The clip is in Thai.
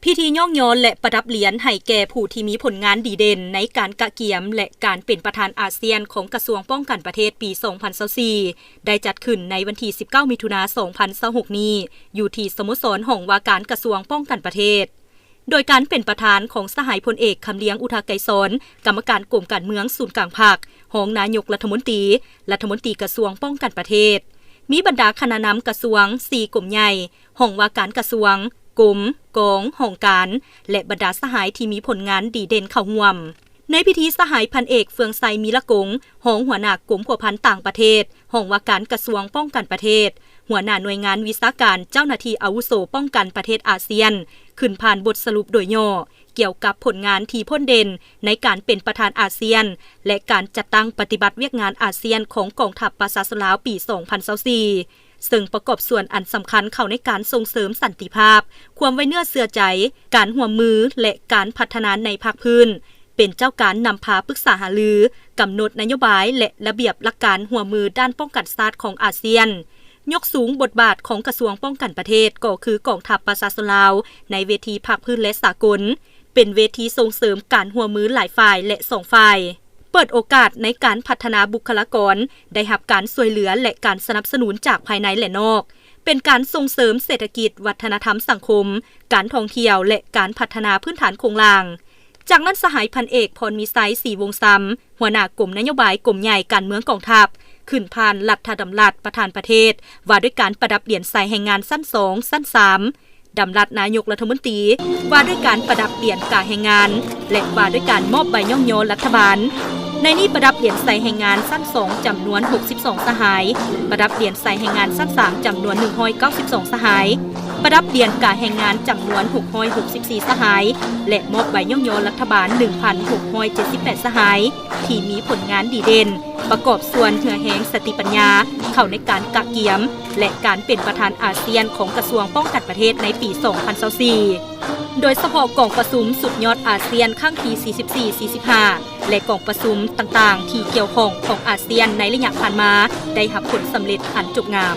พิธีย่องย้อนและประดับเหรียญให้แก่ผู้ที่มีผลงานดีเด่นในการกะเกียมและการเป็นประธานอาเซียนของกระทรวงป้องกันประเทศปี 2024 ได้จัดขึ้นในวันที่ 19 มิถุนายน 2026 นี้อยู่ที่สโมสรห้องว่าการกระทรวงป้องกันประเทศโดยการเป็นประธานของสหายพลเอกคำเลี้ยงอุทาไกรสอนกรรมการกรมการเมืองศูนย์กลางภาครองนายกรัฐมนตรีกระทรวงป้องกันประเทศมีบรรดาคณะนำกระทรวง4กรมใหญ่ห้องว่าการกระทรวงกรมกองห้องการและบรรดาสหายที่มีผลงานดีเด่นเข้าร่วมในพิธีสหายพันเอกเฟืองไซมีละกงห้องหัวหน้ากรมผัวพันต่างประเทศห้องว่าการกระทรวงป้องกันประเทศหัวหน้าหน่วยงานวิชาการเจ้าหน้าที่อาวุโสป้องกันประเทศอาเซียนขึ้นผ่านบทสรุปโดยย่อเกี่ยวกับผลงานที่พ้นเด่นในการเป็นประธานอาเซียนและการจัดตั้งปฏิบัติเวียกงานอาเซียนของกองทัพประชาชนลาวปี 2024ซึ่งประกอบส่วนอันสำคัญเข้าในการส่งเสริมสันติภาพความไว้เนื้อเชื่อใจการร่วมมือและการพัฒนาในภาคพื้นเป็นเจ้าการนำพาปรึกษาหารือกำหนดนโยบายและระเบียบหลักการร่วมมือด้านป้องกันชาติของอาเซียนยกสูงบทบาทของกระทรวงป้องกันประเทศก็คือกองทัพประชาชนลาวในเวทีภาคพื้นและสากลเป็นเวทีส่งเสริมการร่วมมือหลายฝ่ายและสองฝ่ายเปิดโอกาสในการพัฒนาบุคลากรได้รับการช่วยเหลือและการสนับสนุนจากภายในและนอกเป็นการส่งเสริมเศรษฐกิจวัฒนธรรมสังคมการท่องเที่ยวและการพัฒนาพื้นฐานโครงสร้างจากนั้นสหายพันเอกพรมีไซศรีวงศ์ซ้ำหัวหน้ากรมนโยบายกรมใหญ่การเมืองกองทัพขึ้นผ่านรัฐดำรัสประธานประเทศว่าด้วยการประดับเหรียญใส่แห่งงานสั้น2สั้น3ดำรัสนายกรัฐมนตรีว่าด้วยการประดับเหรียญกาแห่งงานและว่าด้วยการมอบใบย่องย้อนรัฐบาลในนี้ประดับเหรียญใส่แห่งงานสั้น2จำนวน62สหายประดับเหรียญใส่แห่งงานสั้น3จำนวน192สหายประดับเหรียญกาแห่งงานจำนวน664สหายและมอบใบย่องย้อนรัฐบาล 1,678 สหายที่มีผลงานดีเด่นประกอบส่วนเหือแหงสติปัญญาเข้าในการกะเกียมและการเป็นประธานอาเซียนของกระทรวงป้องกันประเทศในปี 2024โดยเฉพาะกองประชุมสุดยอดอาเซียนครั้งที่ 44-45 และกองประชุมต่างๆที่เกี่ยวข้องของอาเซียนในระยะผ่านมาได้รับผลสำเร็จอันจบงาม